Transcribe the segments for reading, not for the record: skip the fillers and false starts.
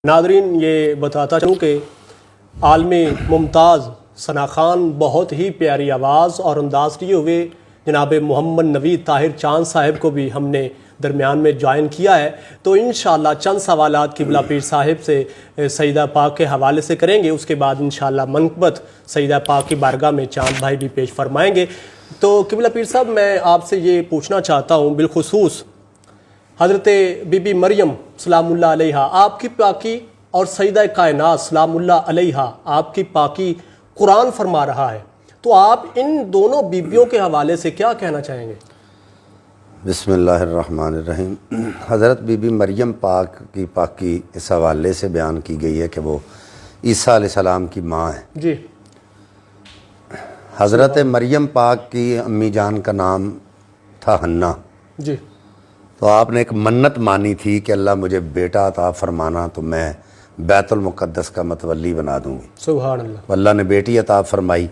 ناظرین یہ بتاتا چلوں کہ عالمی ممتاز ثنا خان بہت ہی پیاری آواز اور انداز لیے ہوئے جناب محمد نوید طاہر چاند صاحب کو بھی ہم نے درمیان میں جوائن کیا ہے، تو انشاءاللہ چند سوالات قبلہ پیر صاحب سے سیدہ پاک کے حوالے سے کریں گے، اس کے بعد انشاءاللہ منقبت سیدہ پاک کی بارگاہ میں چاند بھائی بھی پیش فرمائیں گے۔ تو قبلہ پیر صاحب میں آپ سے یہ پوچھنا چاہتا ہوں، بالخصوص حضرت بی بی مریم سلام اللہ علیہا آپ کی پاکی اور سیدہ کائنات سلام اللہ علیہا آپ کی پاکی قرآن فرما رہا ہے، تو آپ ان دونوں بیبیوں کے حوالے سے کیا کہنا چاہیں گے؟ بسم اللہ الرحمن الرحیم۔ حضرت بی بی مریم پاک کی پاکی اس حوالے سے بیان کی گئی ہے کہ وہ عیسیٰ علیہ السلام کی ماں ہے۔ جی، حضرت مریم پاک کی امی جان کا نام تھا حنہ، جی، تو آپ نے ایک منت مانی تھی کہ اللہ مجھے بیٹا عطا فرمانا تو میں بیت المقدس کا متولی بنا دوں گی۔ سبحان اللہ۔ اللہ نے بیٹی عطا فرمائی،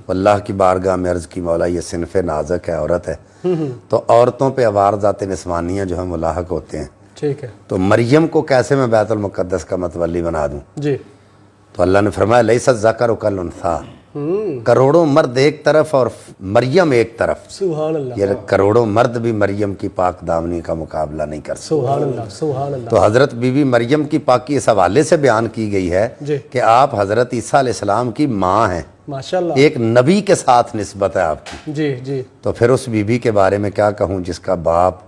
اللہ کی بارگاہ میں عرض کی مولا یہ صنف نازک ہے، عورت ہے، تو عورتوں پہ عوارضات نسوانیہ جو ہیں ملاحق ہوتے ہیں، ٹھیک ہے، تو مریم کو کیسے میں بیت المقدس کا متولی بنا دوں؟ جی، تو اللہ نے فرمایا لیس الذکر کالانثیٰ، کروڑوں مرد ایک طرف اور مریم ایک طرف، سبحان اللہ، یہ کروڑوں مرد بھی مریم کی پاک دامنی کا مقابلہ نہیں کر سکتے۔ سبحان اللہ، سبحان اللہ۔ تو حضرت بی بی مریم کی پاکی اس حوالے سے بیان کی گئی ہے جی، کہ آپ حضرت عیسیٰ علیہ السلام کی ماں ہیں، ماشاءاللہ، ایک نبی کے ساتھ نسبت ہے آپ کی۔ جی، جی، تو پھر اس بی بی کے بارے میں کیا کہوں جس کا باپ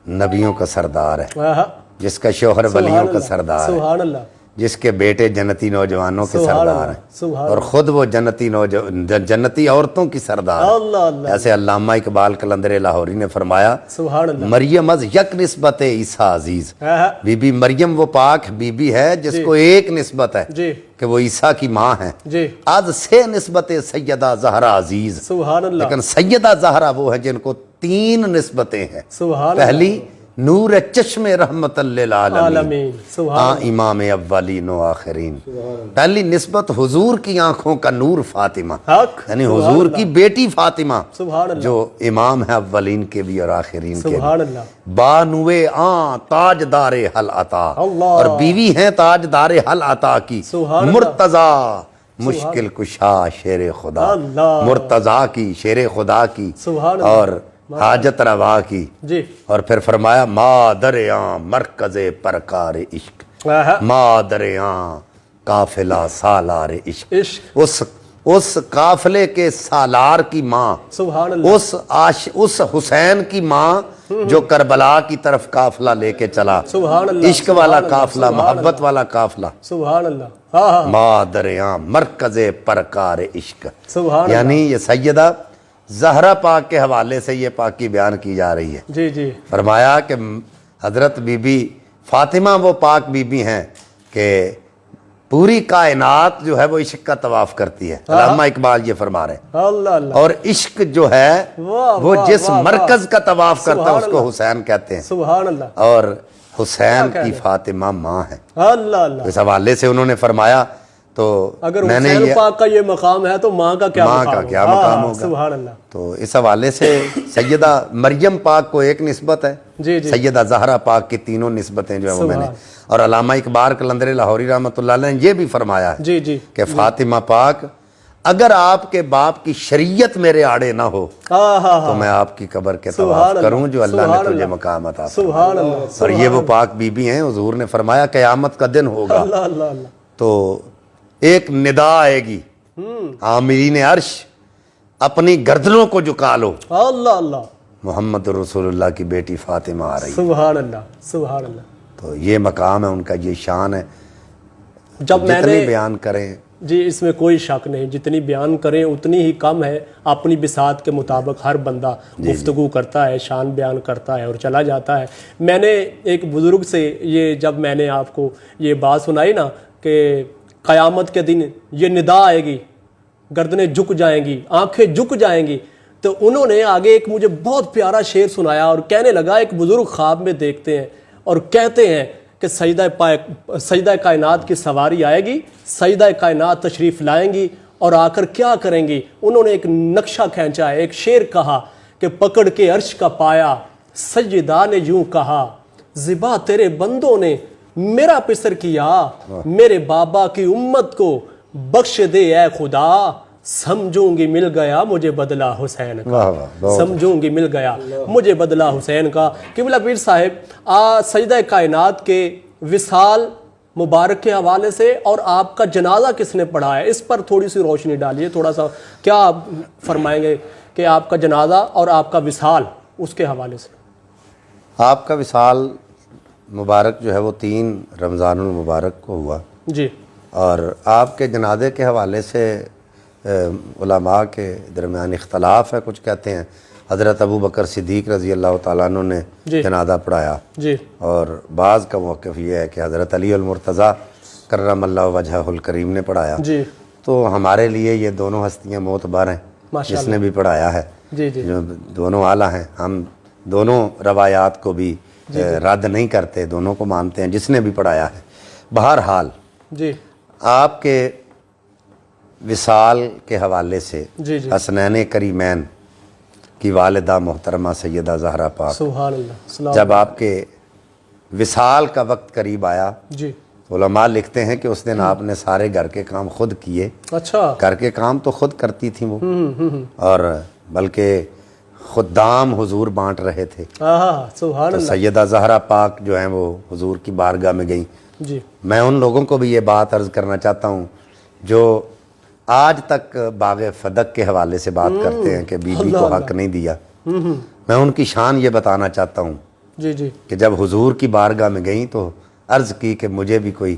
نبیوں کا سردار ہے، آہا، جس کا شوہر سبحان ولیوں کا اللہ، سردار ہے، سبحان اللہ، جس کے بیٹے جنتی نوجوانوں کے سبحان سردار اللہ، ہیں، سبحان اور خود وہ جنتی عورتوں کی سردار ہے۔ اللہ اللہ، ایسے علامہ اقبال قلندر لاہوری نے فرمایا سبحان اللہ، مریم از یک نسبت عیسیٰ عزیز، آہا، بی بی مریم وہ پاک بی بی ہے جس جی، کو ایک نسبت ہے جی، کہ وہ عیسیٰ کی ماں ہیں، جی، آج سے نسبت سیدہ زہرا عزیز، سبحان اللہ، لیکن سیدہ زہرا وہ ہے جن کو تین نسبتیں ہیں۔ سبحان اللہ، پہلی نور چشم رحمت للعالمین، عالمین، سبحان اللہ، امام اولین و آخرین، پہلی نسبت حضور کی آنکھوں کا نور فاطمہ، حق، یعنی سبحان حضور اللہ، کی بیٹی فاطمہ سبحان اللہ، جو امام ہے اولین کے بھی اور آخرین کے بھی، سبحان اللہ، بانوے تاجدار حل عطا، اللہ، اور بیوی ہیں تاجدار حل عطا کی، سبحان اللہ، مرتضیٰ مشکل کشا شیر خدا، اللہ، مرتضیٰ کی شیر خدا کی سبحان اللہ، اور حاجت روا کی، جی، اور پھر فرمایا مادریاں مرکز پرکار عشق، آہا، مادریاں قافلہ سالار عشق، عشق، اس قافلے کے سالار کی ماں، سبحان اللہ، اس حسین کی ماں جو کربلا کی طرف قافلہ لے کے چلا، سبحان اللہ، عشق والا قافلہ، محبت والا قافلہ، سبحان اللہ، ہاں ہاں، مادریاں مرکز پرکار عشق، سبحان اللہ، یعنی یہ سیدہ زہرا پاک کے حوالے سے یہ پاکی بیان کی جا رہی ہے۔ جی، جی، فرمایا کہ حضرت بی بی فاطمہ وہ پاک بی بی ہیں کہ پوری کائنات جو ہے وہ عشق کا طواف کرتی ہے، علامہ اقبال یہ فرما رہے ہیں، اللہ اللہ، اور عشق جو ہے واہ، وہ واہ، جس واہ، مرکز کا طواف کرتا ہے سبحان اس کو اللہ، حسین کہتے ہیں، سبحان اللہ، اور حسین کی فاطمہ ماں ہے۔ اللہ اللہ، اس حوالے سے انہوں نے فرمایا تو اگر میں نے حسین یہ پاک کا یہ مقام ہے تو ماں کا کیا ماں مقام کا کیا ہوگا؟ مقام ہاں، ہوگا؟ سبحان اللہ، تو اس حوالے سے سیدہ مریم پاک کو ایک نسبت ہے، جی، جی، سیدہ زہرا پاک کی تینوں نسبتیں جو ہیں وہ میں نے، سبحان، اور علامہ اقبال قلندر لاہوری رحمۃ اللہ علیہ نے یہ بھی فرمایا ہے جی، جی، کہ فاطمہ پاک اگر آپ کے باپ کی شریعت میرے آڑے نہ ہو ہاں ہاں تو ہاں، میں آپ کی قبر کے سبحان طواف اللہ، کروں جو اللہ نے سبحان تجھے اللہ، مقام عطا فرمایا۔ سبحان اللہ، اور یہ وہ پاک بی بی ہیں، حضور نے فرمایا قیامت کا دن ہوگا اللہ اللہ اللہ، تو ایک ندا آئے گی، عامرین عرش اپنی گردنوں کو جھکا لو، اللہ اللہ، محمد رسول اللہ کی بیٹی فاطمہ آ رہی ہے۔ سبحان اللہ، سبحان اللہ۔ تو یہ مقام ہے ان کا، یہ شان ہے، جب میں جتنی نے بیان کریں جی اس میں کوئی شک نہیں، جتنی بیان کریں اتنی ہی کم ہے، اپنی بساط کے مطابق ہر بندہ گفتگو کرتا ہے، شان بیان کرتا ہے اور چلا جاتا ہے۔ میں نے ایک بزرگ سے یہ جب میں نے آپ کو یہ بات سنائی نا کہ قیامت کے دن یہ ندا آئے گی، گردنیں جھک جائیں گی، آنکھیں جھک جائیں گی، تو انہوں نے آگے ایک مجھے بہت پیارا شعر سنایا اور کہنے لگا ایک بزرگ خواب میں دیکھتے ہیں اور کہتے ہیں کہ سیدہ کائنات کی سواری آئے گی، سیدہ کائنات تشریف لائیں گی اور آ کر کیا کریں گی؟ انہوں نے ایک نقشہ کھینچا ہے، ایک شعر کہا کہ پکڑ کے عرش کا پایا سجدہ نے یوں کہا، زبا تیرے بندوں نے میرا پسر کیا میرے بابا کی امت کو بخش دے اے خدا سمجھوں گی مل گیا مجھے بدلہ حسین کا سمجھوں گی مل گیا مجھے بدلہ حسین کا قبلہ پیر صاحب سجدہ کائنات کے وصال مبارک کے حوالے سے اور آپ کا جنازہ کس نے پڑھا ہے اس پر تھوڑی سی روشنی ڈالیے تھوڑا سا کیا آپ فرمائیں گے کہ آپ کا جنازہ اور آپ کا وصال اس کے حوالے سے آپ کا وصال مبارک جو ہے وہ 3 رمضان المبارک کو ہوا جی اور آپ کے جنازے کے حوالے سے علماء کے درمیان اختلاف ہے کچھ کہتے ہیں حضرت ابو بکر صدیق رضی اللہ تعالیٰ عنہ نے جنازہ پڑھایا جی اور بعض کا موقف یہ ہے کہ حضرت علی المرتضیٰ کرم اللہ وجہہ الکریم نے پڑھایا جی تو ہمارے لیے یہ دونوں ہستیاں معتبر ہیں جس نے بھی پڑھایا ہے جی جی جو دونوں اعلیٰ ہیں ہم دونوں روایات کو بھی رد نہیں کرتے دونوں کو مانتے ہیں جس نے بھی پڑھایا ہے بہرحال جی آپ کے وصال کے حوالے سے جی جی حسنین کریمین کی والدہ محترمہ سیدہ زہرا پاک سبحان اللہ جب آپ کے وصال کا وقت قریب آیا جی علماء لکھتے ہیں کہ اس دن آپ نے سارے گھر کے کام خود کیے اچھا گھر کے کام تو خود کرتی تھیں وہ اور بلکہ خدام حضور بانٹ رہے تھے سبحان تو اللہ سیدہ زہرا پاک جو ہیں وہ حضور کی بارگاہ میں گئیں جی میں ان لوگوں کو بھی یہ بات عرض کرنا چاہتا ہوں جو آج تک باغ فدق کے حوالے سے بات کرتے ہیں کہ بی بی کو حق نہیں دیا میں ان کی شان یہ بتانا چاہتا ہوں جی جی کہ جب حضور کی بارگاہ میں گئیں تو عرض کی کہ مجھے بھی کوئی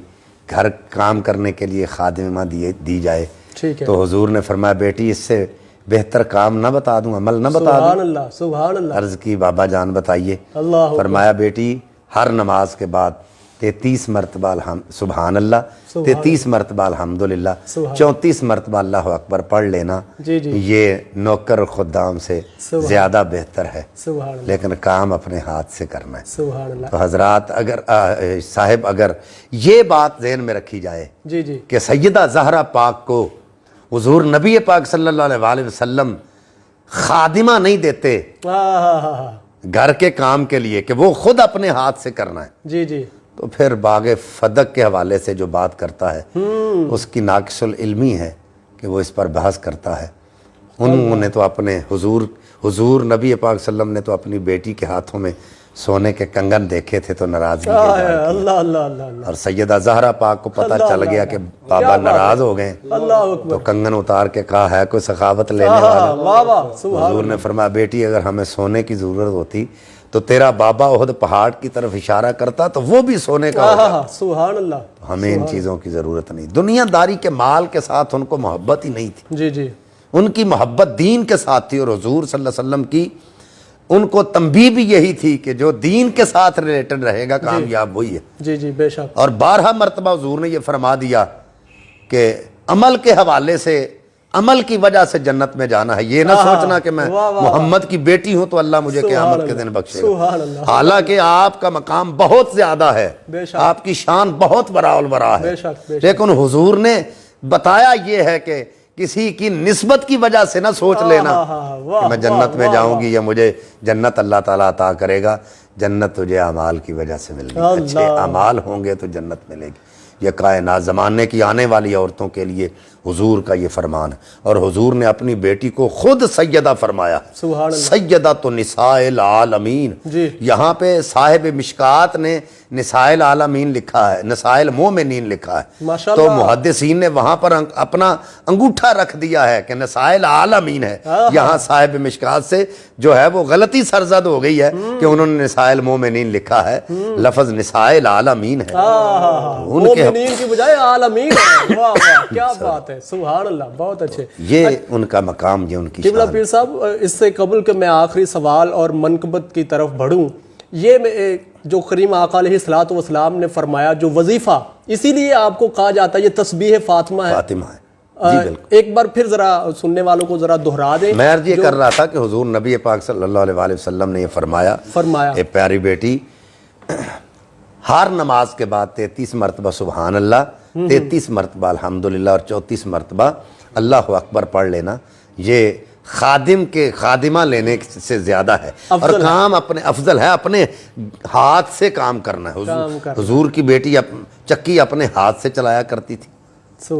گھر کام کرنے کے لیے خادمہ دی جائے ٹھیک ہے تو حضور نے فرمایا بیٹی اس سے بہتر کام نہ بتا دوں عمل نہ بتا دوں سبحان اللہ سبحان اللہ عرض کی بابا جان بتائیے اللہ فرمایا بیٹی ہر نماز کے بعد 33 مرتبہ سبحان اللہ 33 مرتبہ الحمدللہ 34 مرتبہ اللہ اکبر پڑھ لینا جی جی یہ نوکر خدام سے زیادہ بہتر ہے سبحان اللہ لیکن کام اپنے ہاتھ سے کرنا ہے سبحان اللہ تو حضرات اگر صاحب اگر یہ بات ذہن میں رکھی جائے جی جی کہ سیدہ زہرا پاک کو حضور نبی پاک صلی اللہ علیہ وسلم خادمہ نہیں دیتے گھر کے کام کے لیے کہ وہ خود اپنے ہاتھ سے کرنا ہے جی جی تو پھر باغ فدق کے حوالے سے جو بات کرتا ہے اس کی ناقص العلمی ہے کہ وہ اس پر بحث کرتا ہے انہوں نے تو اپنے حضور نبی پاک صلی اللہ علیہ وسلم نے تو اپنی بیٹی کے ہاتھوں میں سونے کے کنگن دیکھے تھے تو ناراضگی اللہ اللہ اللہ اور سیدہ زہرا پاک کو پتہ چل گیا کہ بابا ناراض ہو گئے تو کنگن اتار کے کہا ہے کوئی سخاوت لینے والا حضور نے فرمایا بیٹی اگر ہمیں سونے کی ضرورت ہوتی تو تیرا بابا احد پہاڑ کی طرف اشارہ کرتا تو وہ بھی سونے کا ہوتا سبحان اللہ ہمیں ان چیزوں کی ضرورت نہیں دنیا داری کے مال کے ساتھ ان کو محبت ہی نہیں تھی جی جی ان کی محبت دین کے ساتھ تھی اور حضور صلی اللہ علیہ وسلم کی ان کو تنبیہ بھی یہی تھی کہ جو دین کے ساتھ ریلیٹڈ رہے گا کامیاب وہی ہے جی جی بے شک اور 12 مرتبہ حضور نے یہ فرما دیا کہ عمل کے حوالے سے عمل کی وجہ سے جنت میں جانا ہے یہ نہ سوچنا کہ میں محمد کی بیٹی ہوں تو اللہ مجھے قیامت کے دن بخشے گا حالانکہ آپ کا مقام بہت زیادہ ہے آپ کی شان بہت برا البرا ہے لیکن حضور نے بتایا یہ ہے کہ کسی کی نسبت کی وجہ سے نہ سوچ لینا کہ میں جنت میں جاؤں گی یا مجھے جنت اللہ تعالیٰ عطا کرے گا جنت تجھے اعمال کی وجہ سے مل گی اچھے اعمال ہوں گے تو جنت ملے گی یہ کائنات زمانے کی آنے والی عورتوں کے لیے حضور کا یہ فرمان ہے اور حضور نے اپنی بیٹی کو خود سیدہ فرمایا سیدہ تو نساء العالمین یہاں پہ صاحب مشکات نے نساء العالمین لکھا ہے نساء المومنین لکھا ہے تو محدثین نے وہاں پر اپنا انگوٹھا رکھ دیا ہے کہ نساء العالمین ہے یہاں صاحب مشکات سے جو ہے وہ غلطی سرزد ہو گئی ہے کہ انہوں نے نساء المومنین لکھا ہے لفظ نساء العالمین ہے مومنین کی بجائے عالمین ہے واہ واہ کیا بات ہے سبحان اللہ بہت اچھے یہ ان کا مقام یہ ان کی قبلہ پیر صاحب اس سے قبل کہ میں آخری سوال اور منقبت کی طرف بڑھوں یہ جو کریم آقا علیہ الصلوۃ والسلام نے فرمایا جو وظیفہ اسی لیے آپ کو کہا جاتا ہے یہ تسبیح فاطمہ ہے ایک بار پھر ذرا سننے والوں کو ذرا دہرا دیں میں عرض یہ کر رہا تھا کہ حضور نبی پاک صلی اللہ علیہ وسلم نے یہ فرمایا اے پیاری بیٹی ہر نماز کے بعد 33 مرتبہ سبحان اللہ 33 مرتبہ الحمدللہ اور 34 مرتبہ اللہ اکبر پڑھ لینا یہ خادم کے خادمہ لینے سے زیادہ ہے، اور کام اپنے افضل ہے، اپنے ہاتھ سے کام کرنا ہے۔ حضور کی بیٹی چکی اپنے ہاتھ سے چلایا کرتی تھی،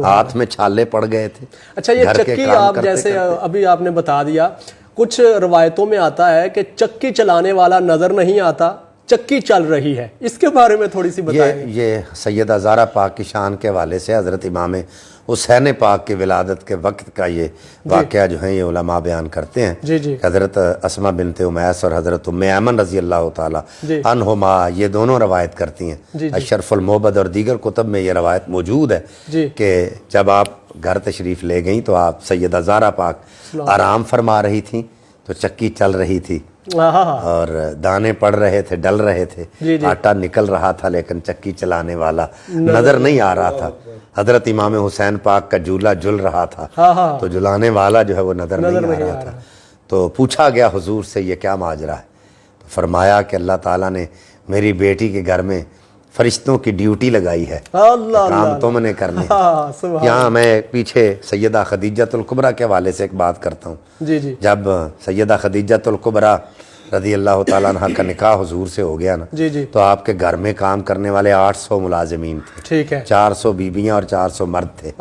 ہاتھ میں چھالے پڑ گئے تھے۔ اچھا، یہ چکی آپ جیسے ابھی آپ نے بتا دیا، کچھ روایتوں میں آتا ہے کہ چکی چلانے والا نظر نہیں آتا، چکی چل رہی ہے، اس کے بارے میں تھوڑی سی بتائیں۔ یہ سیدہ زہرا پاک کی شان کے حوالے سے حضرت امام حسین پاک کی ولادت کے وقت کا یہ واقعہ جو ہے یہ علماء بیان کرتے ہیں کہ حضرت اسماء بنت امیس اور حضرت ام ایمن رضی اللہ تعالی عنہما یہ دونوں روایت کرتی ہیں۔ اشرف المعبد اور دیگر کتب میں یہ روایت موجود ہے کہ جب آپ گھر تشریف لے گئیں تو آپ سیدہ زہرا پاک آرام فرما رہی تھیں تو چکی چل رہی تھی اور دانے پڑ رہے تھے، ڈل رہے تھے، آٹا نکل رہا تھا، لیکن چکی چلانے والا نظر نہیں آ رہا تھا۔ حضرت امام حسین پاک کا جھولا جھل رہا تھا تو جھلانے والا جو ہے وہ نظر نہیں آ رہا تھا۔ تو پوچھا گیا حضور سے یہ کیا ماجرا ہے، تو فرمایا کہ اللہ تعالیٰ نے میری بیٹی کے گھر میں فرشتوں کی ڈیوٹی لگائی ہے، کام تم نے کرنے۔ یہاں میں پیچھے سیدہ خدیجۃ الکبریٰ کے حوالے سے ایک بات کرتا ہوں۔ جب سیدہ خدیجۃ الکبریٰ رضی اللہ تعالیٰ عنہ کا نکاح حضور سے ہو گیا نا، تو آپ کے گھر میں کام کرنے والے 800 ملازمین تھے، 400 بیویاں اور 400 مرد تھے۔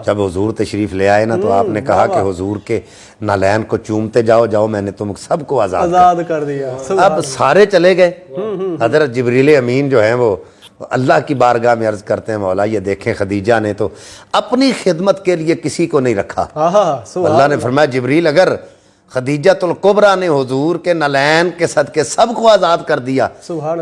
جب حضور تشریف لے آئے نا تو آپ نے کہا کہ حضور کے نالین کو چومتے جاؤ، جاؤ میں نے تم سب کو آزاد کر دیا۔ اب سارے چلے گئے۔ حضرت جبریل امین جو ہیں وہ اللہ کی بارگاہ میں عرض کرتے ہیں مولا یہ دیکھیں خدیجہ نے تو اپنی خدمت کے لیے کسی کو نہیں رکھا۔ اللہ نے فرمایا جبریل اگر خدیجۃ الکبریٰ نے حضور کے نالین کے صدقے سب کو آزاد کر دیا،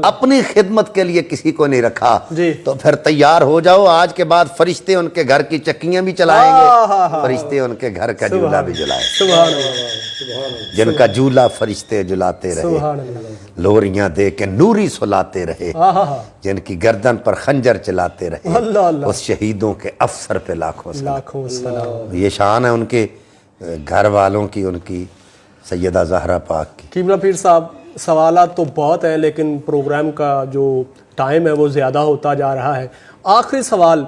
اپنی خدمت کے لیے کسی کو نہیں رکھا، تو پھر تیار ہو جاؤ، آج کے بعد فرشتے ان کے گھر کی چکیاں بھی چلائیں گے، فرشتے ان کے گھر کا جھولا بھی جلائیں گے۔ جن کا جھولا فرشتے جلاتے رہے، لوریاں دے کے نوری سلاتے رہے، جن کی گردن پر خنجر چلاتے رہے، اس شہیدوں کے افسر پہ لاکھوں سلام۔ یہ شان ہے ان کے گھر والوں کی، ان کی سیدہ زہرا پاک کی۔ قبلہ پیر صاحب، سوالات تو بہت ہیں لیکن پروگرام کا جو ٹائم ہے وہ زیادہ ہوتا جا رہا ہے۔ آخری سوال